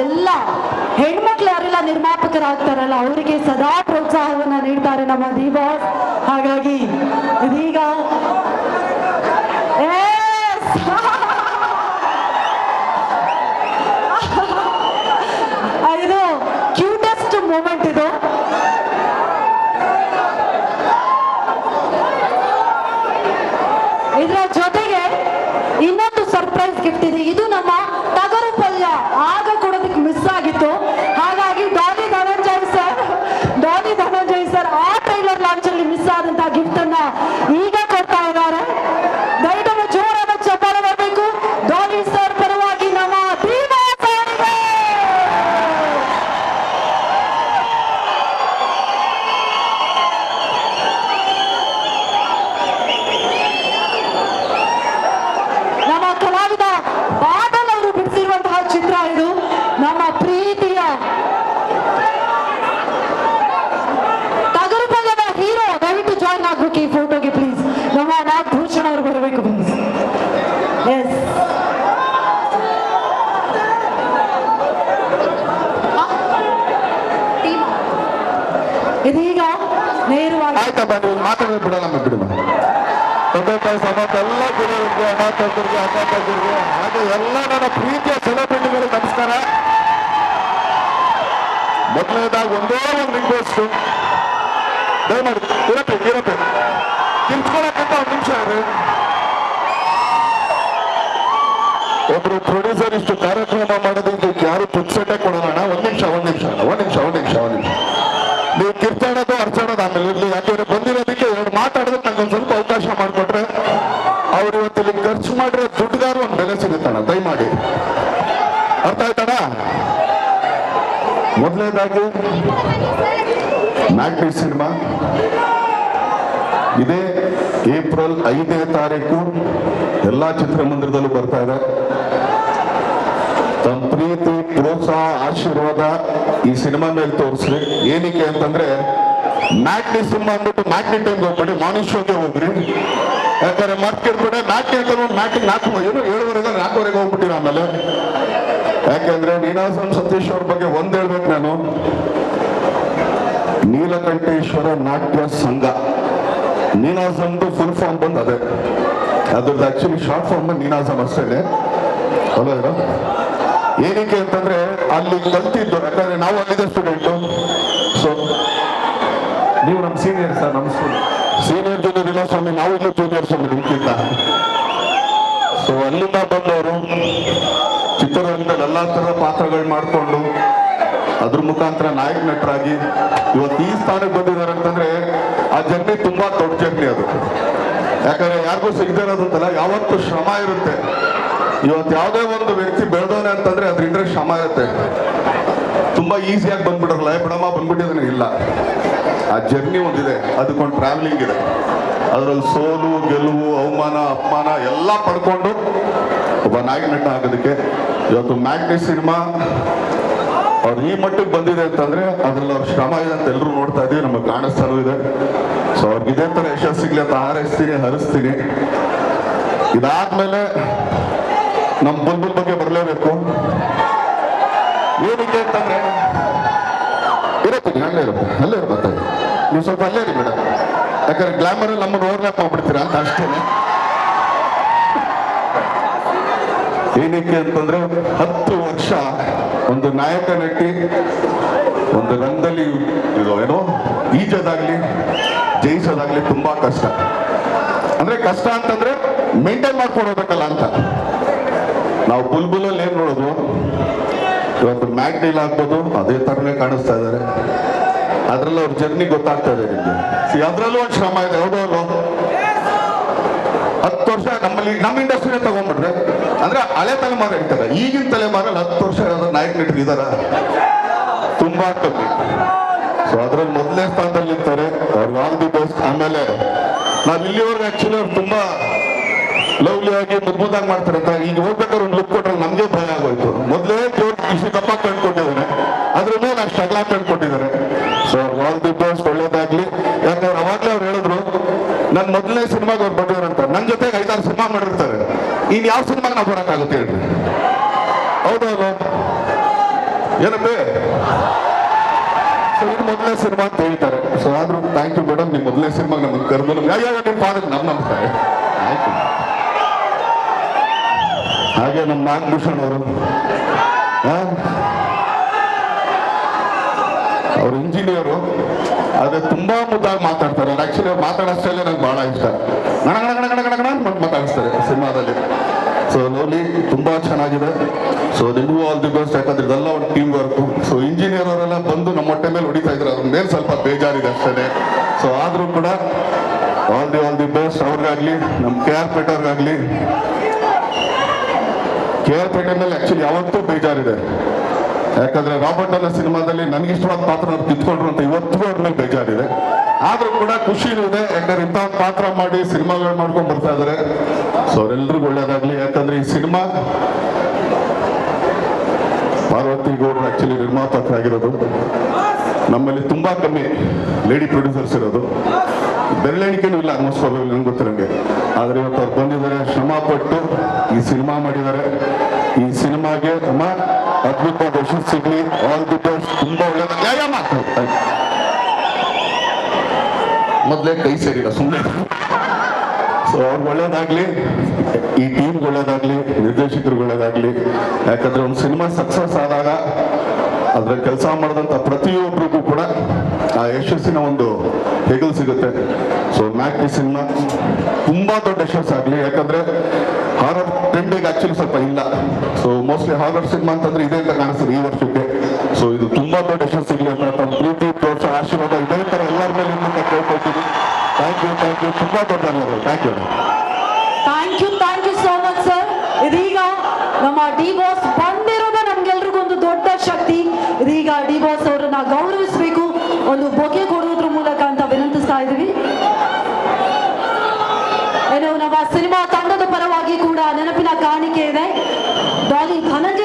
ಎಲ್ಲ ಹೆಣ್ಮಕ್ಳು ಯಾರೆಲ್ಲ ನಿರ್ಮಾಪಕರಾಗ್ತಾರಲ್ಲ ಅವರಿಗೆ ಸದಾ ಪ್ರೋತ್ಸಾಹವನ್ನ ನೀಡ್ತಾರೆ ನಮ್ಮ ದಿವಾಸ್. ಹಾಗಾಗಿ ಇದೀಗ ಇದು ಕ್ಯೂಟೆಸ್ಟ್ ಮೂಮೆಂಟ್ ಇದು. ಇದರ ಜೊತೆಗೆ ಇನ್ನೊಂದು ಸರ್ಪ್ರೈಸ್ ಗಿಫ್ಟ್ ಇದೆ. ಇದು ನಮ್ಮ ಟಗರು ಪಲ್ಯ ಆಗ ಕೊಡೋದಕ್ಕೆ ಮಿಸ್ ಆಗಿತ್ತು. ಹಾಗಾಗಿ ಡಾಲಿ ಧನಂಜಯ್ ಸರ್ ಆ ಟ್ರೈಲರ್ ಲಾಂಚ್ ಅಲ್ಲಿ ಮಿಸ್ ಆದಂತಹ ಗಿಫ್ಟ್ ಅನ್ನ ಈಗ ಕೊಡ್ತಾ ಇದ್ದಾರೆ. ದಯವಿಟ್ಟು ಜೋರಾದ ಚಪ್ಪಾಳೆ ಬರಬೇಕು. ಡಾಲಿ ಸರ್ ಪರವಾಗಿ ನಮ್ಮ ದಿವಾಸ್ ಅವರಿಗೆ. ನಮ್ಮ ಕಲಾವಿದ ಬಾದಲ್ ಅವರು ಬಿಡಿಸಿರುವಂತಹ ಚಿತ್ರ ಇದು. ನಮ್ಮ ಪ್ರೀತಿಯ ಟಗರು ಪಲ್ಯದ ಹೀರೋ ದಯವಿಟ್ಟು ಜಾಯ್ನ್ ಆಗ್ಬೇಕು ಈ ಫೋಟೋಗೆ ಪ್ಲೀಸ್. ನಮ್ಮ ನಾಗಭೂಷಣ್ ಅವರು ಬರಬೇಕು ಪ್ಲೀಸ್. ಎಸ್, ಇದೀಗ ನೇರವಾಗಿ ಆಯ್ತಪ್ಪ, ನೀವು ಮಾತಾಡೋದು ಬಿಡಲ್ಲ ಬಿಡುವ. ತಂದೆ ತಾಯಿ ಸಮಾಜ ಎಲ್ಲ ಗುರುಗಳಿಗೆ, ಅಣ್ಣ ತಮ್ಮರಿಗೆ, ಅಕ್ಕ ತಂಗಿರಿಗೆ, ಹಾಗೆ ಎಲ್ಲ ನನ್ನ ಪ್ರೀತಿಯ ಸೆಲೆಬ್ರಿಟಿಗಳಿಗೆ ನಮಸ್ಕಾರ. ಮೊದಲನೇದಾಗಿ ಒಂದೇ ಒಂದು ರಿಕ್ವೆಸ್ಟ್, ದಯಮಾಡಿ ಇರತ್ತೆ ತಿಳ್ಕೊಳಕ್ಕಂತ ಒಂದು ನಿಮಿಷ ಇದೆ. ಒಬ್ರು ಪ್ರೊಡ್ಯೂಸರ್ ಇಷ್ಟು ಕಾರ್ಯಕ್ರಮ ಮಾಡೋದ್ರಿಂದ ಯಾರು ಪುಕ್ಸಟ್ಟೆ ಕೊಡೋಣ. ಒಂದ್ ನಿಮಿಷ ನೀವು ಕಿರ್ಚಾಡೋದು ಅರ್ಚಾಡೋದು ಆಮೇಲೆ ಇರ್ಲಿ. ಯಾಕಂದ್ರೆ ಬಂದಿರೋದಕ್ಕೆ ಎರಡು ಮಾತಾಡೋದಕ್ಕೆ ನಂಗೊಂದು ಸ್ವಲ್ಪ ಅವಕಾಶ ಮಾಡಿಕೊಟ್ರೆ ಅವ್ರು ಇವತ್ತು ಇಲ್ಲಿ ಖರ್ಚು ಮಾಡಿರೋ ದುಡ್ಡುಗಾರು ಒಂದು ಬೆಲೆ ಸಿಗುತ್ತಣ್ಣ. ದಯಮಾಡಿ ಅರ್ಥ ಆಯ್ತಣ್ಣ. ಮೊದಲನೇದಾಗಿ ಮ್ಯಾಗ್ನಿ ಸಿನಿಮಾ ಇದೇ ಏಪ್ರಿಲ್ 5ನೇ ತಾರೀಕು ಎಲ್ಲಾ ಚಿತ್ರಮಂದಿರದಲ್ಲೂ ಬರ್ತಾ ಇದೆ. ತಮ್ಮ ಪ್ರೀತಿ, ಪ್ರೋತ್ಸಾಹ, ಆಶೀರ್ವಾದ ಈ ಸಿನಿಮಾ ಮೇಲೆ ತೋರಿಸ್ರಿ. ಏನಕ್ಕೆ ಅಂತಂದ್ರೆ ಮ್ಯಾಟ್ನಿ ಸಿನಿಮಾ ಅಂದ್ಬಿಟ್ಟು ಮ್ಯಾಟ್ನಿ ಟೈಮ್ಗೆ ಹೋಗ್ಬೇಡಿ, ಮಾರ್ನಿಂಗ್ ಶೋಗೆ ಹೋಗ್ರಿ. ಯಾಕಂದ್ರೆ ಮಾರ್ಕೆಟ್ ಮ್ಯಾಟ್ನಿ ಅಂತ ಮ್ಯಾಟ್ನಿ 4:30 ಹೋಗ್ಬಿಟ್ಟಿರ. ಆಮೇಲೆ ಯಾಕಂದ್ರೆ ನೀನಾಸಂ ಸತೀಶ್ ಅವ್ರ ಬಗ್ಗೆ ಒಂದ್ ಹೇಳ್ಬೇಕು ನಾನು. ನೀಲಕಂಠೇಶ್ವರ ನಾಟ್ಯ ಸಂಘ, ನೀನಾಸಮ್ದು ಫುಲ್ ಫಾರ್ಮ್ ಬಂದು ಅದೇ, ಅದ್ರದ್ದು ಆಕ್ಚುಲಿ ಶಾರ್ಟ್ ಫಾರ್ಮ್ ನೀನಾಸಮ್ ಅಷ್ಟೇ. ಅಲ್ಲ, ಏನಕ್ಕೆ ಅಂತಂದ್ರೆ ಅಲ್ಲಿ ಕಲ್ತಿದ್ದು, ಯಾಕಂದ್ರೆ ನಾವು ಅಲ್ಲಿದ್ದ ಸ್ಟೂಡೆಂಟು. ಸೊ ನೀವು ನಮ್ಮ ಸೀನಿಯರ್ ಸರ್, ನಮ್ಮ ಸೀನಿಯರ್ ಜೂನಿಯರ್ ಇಲ್ಲ ಸ್ವಾಮಿ, ನಾವು ಇಲ್ಲ ಜೂನಿಯರ್ ಸ್ವಾಮಿ ನಿಮ್ಗಿಂತ. ಸೊ ಅಲ್ಲಿಂದ ಬಂದವರು ಚಿತ್ರರಂಗದಲ್ಲಿ ಎಲ್ಲಾ ತರದ ಪಾತ್ರಗಳು ಮಾಡಿಕೊಂಡು ಅದ್ರ ಮುಖಾಂತರ ನಾಯಕ ನಟರಾಗಿ ಇವತ್ತು ಈ ಸ್ಥಾನಕ್ಕೆ ಬಂದಿದ್ದಾರೆ ಅಂತಂದ್ರೆ ಆ ಜರ್ನಿ ತುಂಬಾ ದೊಡ್ಡ ಜರ್ನಿ ಅದು. ಯಾಕಂದ್ರೆ ಯಾರಿಗೂ ಸಿಗದೇ ಇರೋದಂತಲ್ಲ, ಯಾವತ್ತು ಶ್ರಮ ಇರುತ್ತೆ. ಇವತ್ತು ಯಾವುದೇ ಒಂದು ವ್ಯಕ್ತಿ ಬೆಳೆದವನೆ ಅಂತಂದ್ರೆ ಅದ್ರಿಂದ ಶ್ರಮ ಇರುತ್ತೆ. ತುಂಬಾ ಈಸಿಯಾಗಿ ಬಂದ್ಬಿಡಲ್ಲ, ಬಿಡಮ್ಮ ಬಂದ್ಬಿಟ್ಟಿದ್ರೆ ಇಲ್ಲ. ಆ ಜರ್ನಿ ಒಂದಿದೆ, ಅದಕ್ಕೊಂದು ಟ್ರಾವೆಲಿಂಗ್ ಇದೆ. ಅದರಲ್ಲಿ ಸೋಲು, ಗೆಲುವು, ಅವಮಾನ, ಅಪಮಾನ ಎಲ್ಲ ಪಡ್ಕೊಂಡು ಒಬ್ಬ ನಾಯಕ ನಟ ಆಗೋದಕ್ಕೆ ಇವತ್ತು ಮ್ಯಾಗ್ನಿ ಸಿನಿಮಾ ಅವ್ರು ಈ ಮಟ್ಟಿಗೆ ಬಂದಿದೆ ಅಂತಂದ್ರೆ ಅದ್ರಲ್ಲಿ ಅವ್ರ ಶ್ರಮ ಇದೆ ಅಂತ ಎಲ್ಲರೂ ನೋಡ್ತಾ ಇದೀವಿ, ನಮಗೆ ಕಾಣಿಸ್ತಾನೂ ಇದೆ. ಸೊ ಅವ್ರಿಗೆ ಇದೇ ತರ ಯಶಸ್ಸಿಗ್ಲಿ ಅಂತ ಹಾರೈಸ್ತೀನಿ, ಹರಿಸ್ತೀನಿ. ಇದಾದ್ಮೇಲೆ ನಮ್ಮ ಬುಲ್ಬುಲ್ ಬಗ್ಗೆ ಬರಲೇಬೇಕು. ಏನಕ್ಕೆ ಅಂತಂದ್ರೆ ಇರತ್ತೀನಿ, ಅಲ್ಲೇ ಇರ್ಬೇಕು. ನೀವು ಸ್ವಲ್ಪ ಅಲ್ಲೇ ರೀ ಮೇಡಮ್, ಯಾಕಂದ್ರೆ ಗ್ಲಾಮರ್ ನಮ್ಮನ್ನು ಓವರ್ಲ್ಯಾಪ್ ಮಾಡ್ಬಿಡ್ತೀರಾ ಅಂತ ಅಷ್ಟೇನೆ. ಏನಕ್ಕೆ ಅಂತಂದ್ರೆ 10 ವರ್ಷ ಒಂದು ನಾಯಕ ನಟಿ ಒಂದು ರಂಗದಲ್ಲಿ ಇದು ಏನೋ ಈಜೋದಾಗ್ಲಿ ಜಯಿಸೋದಾಗ್ಲಿ ತುಂಬಾ ಕಷ್ಟ. ಅಂದ್ರೆ ಕಷ್ಟ ಅಂತಂದ್ರೆ ಮೇಂಟೈನ್ ಮಾಡ್ಕೊಂಡು ಹೋಗ್ಬೇಕಲ್ಲ ಅಂತ. ನಾವು ಬುಲ್ಬುಲಲ್ಲಿ ಏನ್ ನೋಡಿದ್ವು, ಇವತ್ತು ಮ್ಯಾಗ್ನಿಲ್ ಆಗ್ಬೋದು ಅದೇ ತರನೇ ಕಾಣಿಸ್ತಾ ಇದ್ದಾರೆ. ಅದ್ರಲ್ಲಿ ಅವ್ರ ಜರ್ನಿ ಗೊತ್ತಾಗ್ತಾ ಇದೆ ನಿಮ್ಗೆ. ಅದ್ರಲ್ಲೂ ಒಂದು ಶ್ರಮ ಇದೆ, ಹೌದೋ. 10 ವರ್ಷ ನಮ್ಮಲ್ಲಿ ನಮ್ಮ ಇಂಡಸ್ಟ್ರಿನೇ ತಗೊಂಡ್ಬಿಟ್ರೆ ಅಂದ್ರೆ ಹಳೆ ತಲೆಮಾರು ಇರ್ತಾರೆ. ಈಗಿನ ತಲೆಮಾರಲ್ಲಿ 10 ವರ್ಷ ನಾಯಕ ನಟರು ಇದಾರ, ತುಂಬಾ ಕಮ್ಮಿ. ಸೊ ಅದ್ರಲ್ಲಿ ಮೊದಲನೇ ಸ್ಥಾನದಲ್ಲಿ ಇರ್ತಾರೆ. ಅವ್ರಿಗೆ ಆಲ್ ದಿ ಬೆಸ್ಟ್. ಆಮೇಲೆ ನಾವು ಇಲ್ಲಿವರೆಗೆ ಆಕ್ಚುಲಿ ಅವ್ರು ತುಂಬಾ ಲವ್ಲಿ ಆಗಿ ಮುದ್ದಾಗಿ ಮಾಡ್ತಾರೆ ಅಂತ ಈಗ ಹೋಗ್ಬೇಕಾದ್ರೆ ಒಂದು ಲುಕ್ ಕೊಟ್ಟರೆ ನಮ್ಗೆ ಭಯ ಆಗೋಯ್ತು. ಮೊದಲೇ ಜೋರ್ ಇಷ್ಟು ದಪ್ಪ ಕಂಡ್ಕೊಂಡಿದ್ದಾರೆ, ಅದ್ರ ಮೇಲೆ ಅಷ್ಟು ಅಗಲ ಕಂಡ್ಕೊಂಡಿದ್ದಾರೆ. ಸೊ ಆಲ್ ದಿ ಬೆಸ್ಟ್, ಒಳ್ಳೇದಾಗ್ಲಿ. ಯಾಕಂದ್ರೆ ಅವಾಗ್ಲೇ ಅವ್ರು ಹೇಳಿದ್ರು ನನ್ನ ಮೊದಲನೇ ಸಿನಿಮಾಗೆ ಅವ್ರು ಬಂದಿದ್ದಾರಂತ. ನನ್ನ ಜೊತೆಗೆ 5-6 ಸಿನಿಮಾ ಮಾಡಿರ್ತಾರೆ. ಇನ್ ಯಾವ ಸಿನಿಮಾಗೆ ನಾವು ಬರೋಕ್ಕಾಗುತ್ತೆ ಹೇಳ್ರಿ, ಹೌದಲ್ಲ? ಏನಪ್ಪೇ ಸೊ ಇದು ಮೊದಲನೇ ಸಿನಿಮಾ ಅಂತ ಹೇಳ್ತಾರೆ. ಸೊ ಆದ್ರೂ ಥ್ಯಾಂಕ್ ಯು ಮೇಡಮ್, ನಿಮ್ಮ ಮೊದಲನೇ ಸಿನಿಮಾಗೆ ನಮ್ಮನ್ನು ಕರೆದು ನಿಮ್ಮ ಫಾದರ್ ನಮ್ಮ ನಮಸ್ಕಾರ. ಆಯ್ತು. ಹಾಗೆ ನಮ್ಮ ನಾಗಭೂಷಣ್ ಅವರು, ಅವರು ಇಂಜಿನಿಯರು, ಅದೇ ತುಂಬಾ ಮುದ್ದಾಗಿ ಮಾತಾಡ್ತಾರೆ. ಆಕ್ಚುಲಿ ಅವ್ರು ಮಾತಾಡೋ ಸ್ಟೈಲೇ ನಂಗೆ ಬಹಳ ಇಷ್ಟ. ಗಣ ಗಣ ಗಣ ಗಣ ಗಣ ಅಂತ ಮಾತಾಡಿಸ್ತಾರೆ ಸಿನಿಮಾದಲ್ಲಿ. ಸೊ ಲವ್ಲಿ ತುಂಬಾ ಚೆನ್ನಾಗಿದೆ. ಸೊ ನಿಮಗೂ ಆಲ್ ದಿ ಬೆಸ್ಟ್, ಯಾಕಂದ್ರೆ ಇದೆಲ್ಲ ಒಂದು ಟೀಮ್ ವರ್ಕು. ಸೊ ಇಂಜಿನಿಯರ್ ಅವರೆಲ್ಲ ಬಂದು ನಮ್ಮ ಹೊಟ್ಟೆ ಮೇಲೆ ಹೊಡಿತಾ ಇದ್ರು, ಅದ್ರ ಮೇಲೆ ಸ್ವಲ್ಪ ಬೇಜಾರಿದೆ ಅಷ್ಟೇ. ಸೊ ಆದ್ರೂ ಕೂಡ ಆಲ್ ದಿ ಬೆಸ್ಟ್ ಅವ್ರಿಗಾಗ್ಲಿ, ನಮ್ಮ KR ಪೇಟೆ ಅವ್ರಿಗಾಗ್ಲಿ. KR ಪೇಟೆ ಮೇಲೆ ಆಕ್ಚುಲಿ ಯಾವತ್ತೂ ಬೇಜಾರಿದೆ, ಯಾಕಂದ್ರೆ ರಾಬರ್ಟ್ ಅನ್ನೋ ಸಿನಿಮಾದಲ್ಲಿ ನನಗೆ ಇಷ್ಟವಾದ ಪಾತ್ರ ಅವ್ರು ಕಿತ್ಕೊಂಡ್ರು ಅಂತ ಇವತ್ತಿಗೂ ಅವ್ರ ಮೇಲೆ ಬೇಜಾರಿದೆ. ಆದ್ರೂ ಕೂಡ ಖುಷಿನೂ ಇದೆ, ಯಾಕಂದ್ರೆ ಇಂಥ ಪಾತ್ರ ಮಾಡಿ ಸಿನಿಮಾಗಳು ಮಾಡ್ಕೊಂಡು ಬರ್ತಾ ಇದಾರೆ. ಸೊ ಅವರೆಲ್ಲರಿಗೂ ಒಳ್ಳೇದಾಗ್ಲಿ. ಯಾಕಂದ್ರೆ ಈ ಸಿನಿಮಾ ಪಾರ್ವತಿ ಗೌಡ್ರು ಆಕ್ಚುಲಿ ನಿರ್ಮಾಪಕರಾಗಿರೋದು. ನಮ್ಮಲ್ಲಿ ತುಂಬಾ ಕಮ್ಮಿ ಲೇಡಿ ಪ್ರೊಡ್ಯೂಸರ್ಸ್ ಇರೋದು, ಬೆರಳೆಣಿಕೆನೂ ಇಲ್ಲ ಆಲ್ಮೋಸ್ಟ್ ನಂಗೆ ಗೊತ್ತಿರಂಗೆ. ಆದ್ರೆ ಇವತ್ತು ಅವ್ರು ಬಂದಿದ್ದಾರೆ, ಶ್ರಮ ಪಟ್ಟು ಈ ಸಿನಿಮಾ ಮಾಡಿದ್ದಾರೆ. ಈ ಸಿನಿಮಾಗೆ ಅಮ್ಮ ಅದ್ಭುತವಾದ ಯಶಸ್ಸು ಸಿಗ್ಲಿ. All the best. ತುಂಬಾ ಒಳ್ಳೆಯದ. ಮೊದಲೇ ಕೈ ಸೇರಿಲ್ಲ ಸುಮ್ಮನೆ. ಸೊ ಅವ್ರಿಗೆ ಒಳ್ಳೇದಾಗ್ಲಿ, ಈ ಟೀಮ್ಗೆ ಒಳ್ಳೇದಾಗ್ಲಿ, ನಿರ್ದೇಶಕರಿಗೆ ಒಳ್ಳೇದಾಗ್ಲಿ. ಯಾಕಂದ್ರೆ ಒಂದು ಸಿನಿಮಾ ಸಕ್ಸಸ್ ಆದಾಗ ಅದ್ರ ಕೆಲಸ ಮಾಡಿದಂಥ ಪ್ರತಿಯೊಬ್ಬರಿಗೂ ಕೂಡ ಆ ಯಶಸ್ಸಿನ ಒಂದು ಹೆಗಲು ಸಿಗುತ್ತೆ. ಸೊ ಮ್ಯಾಕ್ಟಿ ಸಿನಿಮಾ ತುಂಬಾ ದೊಡ್ಡ ಯಶಸ್ಸಾಗ್ಲಿ. ಯಾಕಂದ್ರೆ ಹಾರರ್ ಟ್ರೆಂಡಿಗೆ ಆಕ್ಚುಲಿ ಸ್ವಲ್ಪ ಇಲ್ಲ. ಸೊ ಮೋಸ್ಟ್ಲಿ ಹಾರರ್ ಸಿನಿಮಾ ಅಂತಂದ್ರೆ ಇದೆ ಅಂತ ಕಾಣಿಸ್ತದೆ ಈ ವರ್ಷಕ್ಕೆ. ಸೊ ಇದು ತುಂಬಾ ದೊಡ್ಡ ಯಶಸ್ಸು ಸಿಗ್ಲಿ ಅಂತ ತಮ್ಮ ಪ್ರೀತಿ, ಪ್ರೋತ್ಸಾಹ, ಆಶೀರ್ವಾದ ಇದೇ ತರ ಎಲ್ಲರ ಮೇಲೆ ಕೇಳ್ಕೊಳ್ತೀನಿ. Thank you. ತುಂಬಾ ದೊಡ್ಡ ಧನ್ಯವಾದ. Thank you so much sir. ಇದೀಗ ನಮ್ಮ ಡಿ ಬಾಸ್ ಬಂದಿರೋದು ನಮ್ಗೆಲ್ರಿಗೂ ಒಂದು ದೊಡ್ಡ ಶಕ್ತಿ. ಇದೀಗ ಡಿ ಬಾಸ್ ಅವರನ್ನ ಗೌರವಿಸಬೇಕು, ಒಂದು ಬೊಕೆ ಕೊಡುವುದ್ರ ಮೂಲಕ ಅಂತ ವಿನಂತಿಸ್ತಾ ಇದೀವಿ. ಏನು ನಮ್ಮ ಸಿನಿಮಾ ತಂಡದ ಪರವಾಗಿ ಕೂಡ ನೆನಪಿನ ಕಾಣಿಕೆ ಇದೆ. ಡಾಲಿ ಧನಂಜಯ